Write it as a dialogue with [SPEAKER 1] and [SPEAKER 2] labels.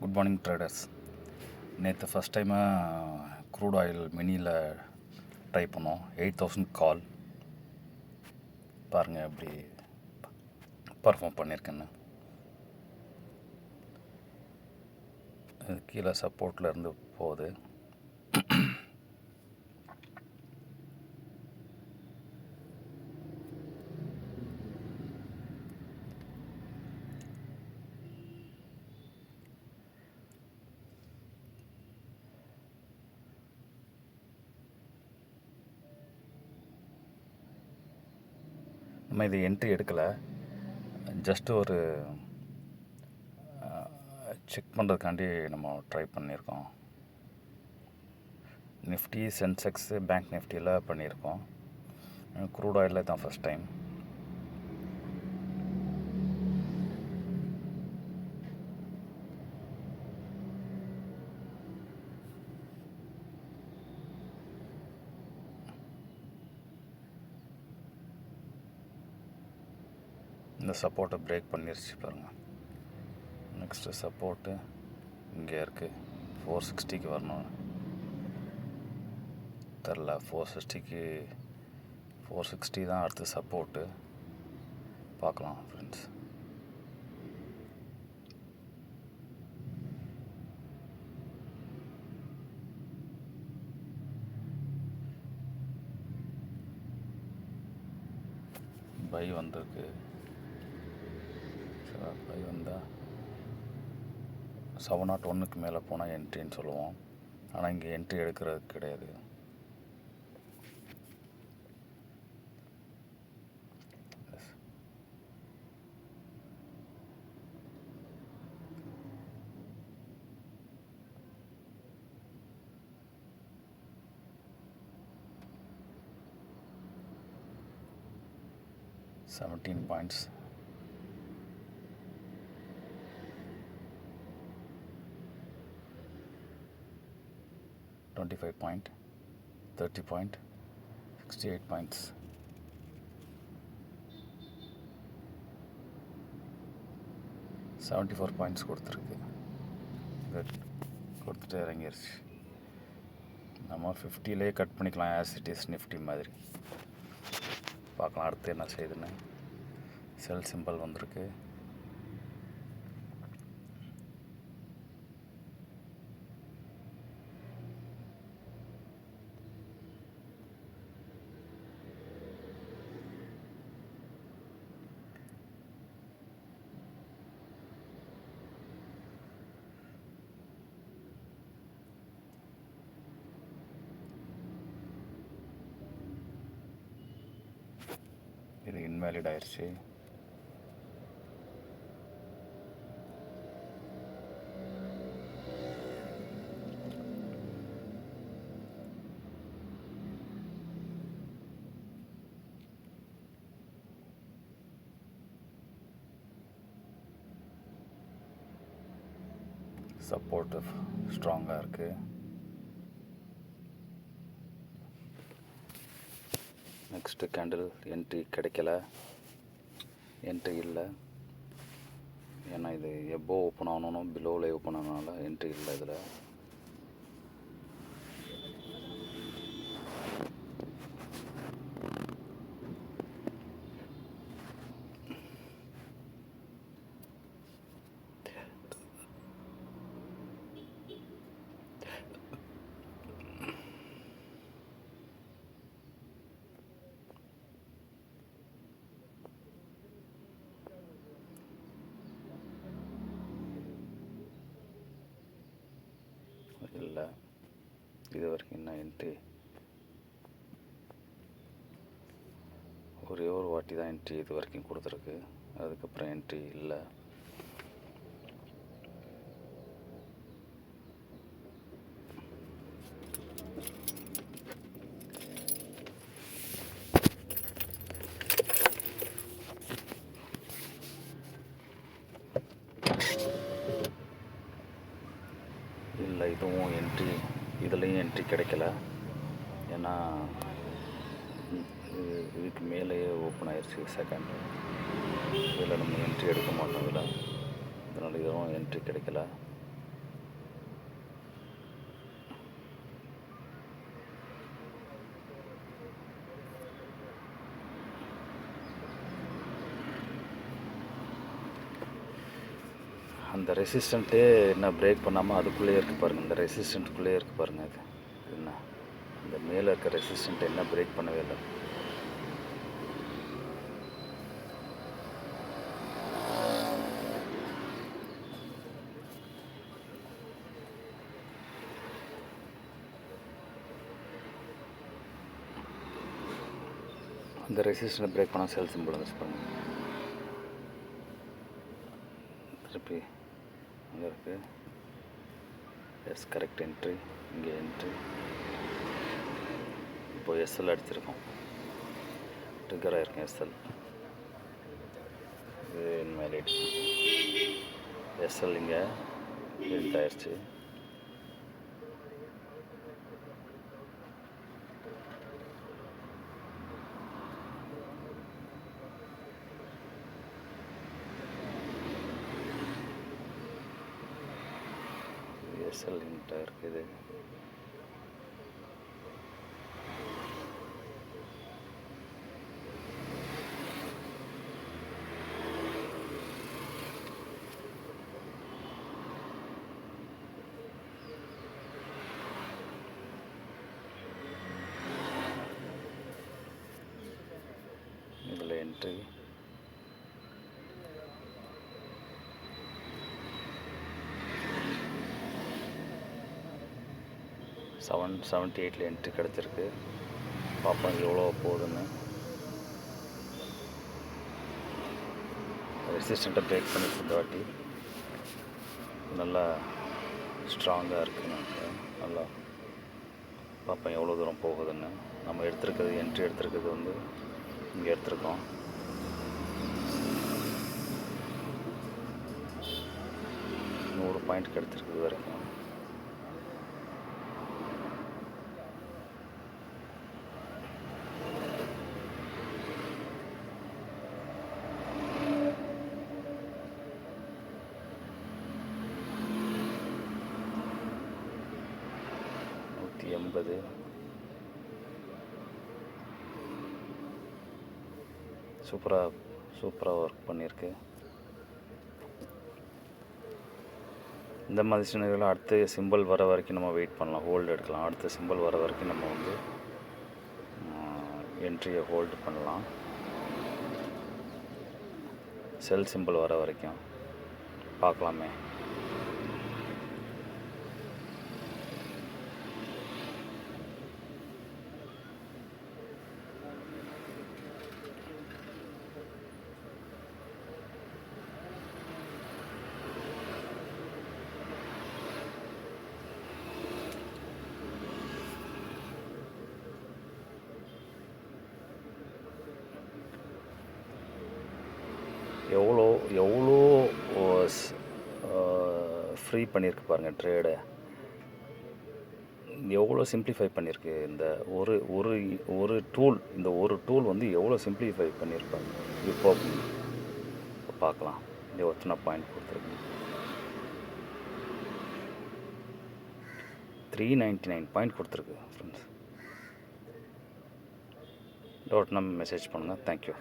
[SPEAKER 1] Good morning traders. நேற்று first டைமாக crude oil மினியில் try பண்ணோம். 8000 கால். பாருங்கள் எப்படி பர்ஃபார்ம் பண்ணியிருக்கேன்னு. இது கீழே சப்போர்ட்டில் இருந்து போகுது. நம்ம இது என்ட்ரி எடுக்கலை, ஜஸ்ட்டு ஒரு செக் பண்ணுறதுக்காண்டி நம்ம ட்ரை பண்ணியிருக்கோம். நிஃப்டி, சென்செக்ஸு, பேங்க் நிஃப்டியில் பண்ணியிருக்கோம். க்ரூட் ஆயிலில் தான் ஃபஸ்ட் டைம். இந்த சப்போர்ட்டை பிரேக் பண்ணிருச்சு பாருங்கள். நெக்ஸ்ட்டு சப்போர்ட்டு இங்கே இருக்குது. 460க்கு வரணும். தெரில, 460 தான் அடுத்து சப்போர்ட்டு. பார்க்கலாம் ஃப்ரெண்ட்ஸ். பை வந்திருக்கு. பை வந்தால் 701க்கு மேலே போனால் என்ட்ரின்னு சொல்லுவோம். ஆனால் இங்கே என்ட்ரி எடுக்கிறது கிடையாது. $17 points. $25 point, 30 point, 68 points. $74 points கொடுத்துருக்கு. கொடுத்துட்டு இறங்கிருச்சு. நம்ம 50லே கட் பண்ணிக்கலாம், ஆஸ் இட் இஸ் நிஃப்டி மாதிரி. பார்க்கலாம் அடுத்து என்ன செய்யுதுன்னு. செல் சிம்பிள் வந்திருக்கு. இது இன்வேலிட் ஆயிடுச்சு. சப்போர்ட்டு ஸ்ட்ராங்காக இருக்குது. நெக்ஸ்ட்டு கேண்டில் என்ட்ரி கிடைக்கல, என்ட்ரி இல்லை. ஏன்னா இது எபோ ஓப்பன் ஆகணும், பிலோவில் ஓப்பன் ஆனதுனால என்ட்ரி இல்லை இதில். இல்லை, இது வரைக்கும் என்ன என்ட்ரி, ஒரே ஒரு வாட்டி தான் என்ட்ரி இது வரைக்கும் கொடுத்துருக்கு. அதுக்கப்புறம் என்ட்ரி இல்லை. இல்லை, இதுவும் என்ட்ரி, இதுலேயும் என்ட்ரி கிடைக்கல. ஏன்னா இதுக்கு மேலேயே ஓப்பன் ஆயிடுச்சு செகண்ட். இதில் நம்ம என்ட்ரி எடுக்க மாட்டோம் இதில், அதனால் இதுவும் என்ட்ரி கிடைக்கல. அந்த ரெசிஸ்டண்ட்டே என்ன பிரேக் பண்ணாமல் அதுக்குள்ளேயே இருக்குது பாருங்கள். இந்த ரெசிஸ்டண்ட்டுக்குள்ளேயே இருக்குது பாருங்கள். அது என்ன அந்த மேலே இருக்க ரெசிஸ்டண்ட் என்ன பிரேக் பண்ணவே இல்லை. இந்த ரெசிஸ்டன்ட் பிரேக் பண்ணால் செல் சிம்பிள் வந்துச்சு பாருங்கள். திருப்பி அங்கே இருக்குது. Yes correct entry. இங்கே என்ட்ரி. இப்போ எஸ்எல் அடிச்சிருக்கோம். ட்ரிகர் ஆகிருக்கேன் எஸ்எல். இது இன்வேலிட். எஸ்எல் இங்கே ஹிட் ஆயிடுச்சு. எஸ்எல் ஹிட் இருக்குது. இதில் என்ட்ரி. $778 என்ட்ரி கிடச்சிருக்கு. பார்ப்போம் எவ்வளோ போகுதுன்னு. ரெசிஸ்டண்ட்டை பிரேக் பண்ணிச்சு இந்த வாட்டி. நல்லா ஸ்ட்ராங்காக இருக்குது. நமக்கு நல்லா பார்ப்போம் எவ்வளோ தூரம் போகுதுன்னு. நம்ம எடுத்துருக்கிறது என்ட்ரி எடுத்துருக்கிறது வந்து இங்கே எடுத்துருக்கோம். $100 கிடச்சிருக்குது வரைக்கும். $180. சூப்பராக ஒர்க் பண்ணியிருக்கு. இந்த மாதிரி சின்னதில் அடுத்த சிம்பிள் வர வரைக்கும் நம்ம வெயிட் பண்ணலாம், ஹோல்டு எடுக்கலாம். அடுத்த சிம்பிள் வர வரைக்கும் நம்ம வந்து என்ட்ரியை ஹோல்டு பண்ணலாம். செல் சிம்பிள் வர வரைக்கும் பார்க்கலாமே. எவ்வளோ ஃப்ரீ பண்ணியிருக்கு பாருங்கள் ட்ரேடை. எவ்வளோ சிம்பிளிஃபை பண்ணியிருக்கு. இந்த ஒரு டூல், இந்த ஒரு டூல் வந்து எவ்வளோ சிம்பிளிஃபை பண்ணியிருப்பாங்க. இப்போ பார்க்கலாம். இந்த எத்தனை பாயிண்ட் கொடுத்துருக்கு. 399 பாயிண்ட் கொடுத்துருக்கு ஃப்ரெண்ட்ஸ். டவுட்னா மெசேஜ் பண்ணுங்கள். தேங்க்யூ.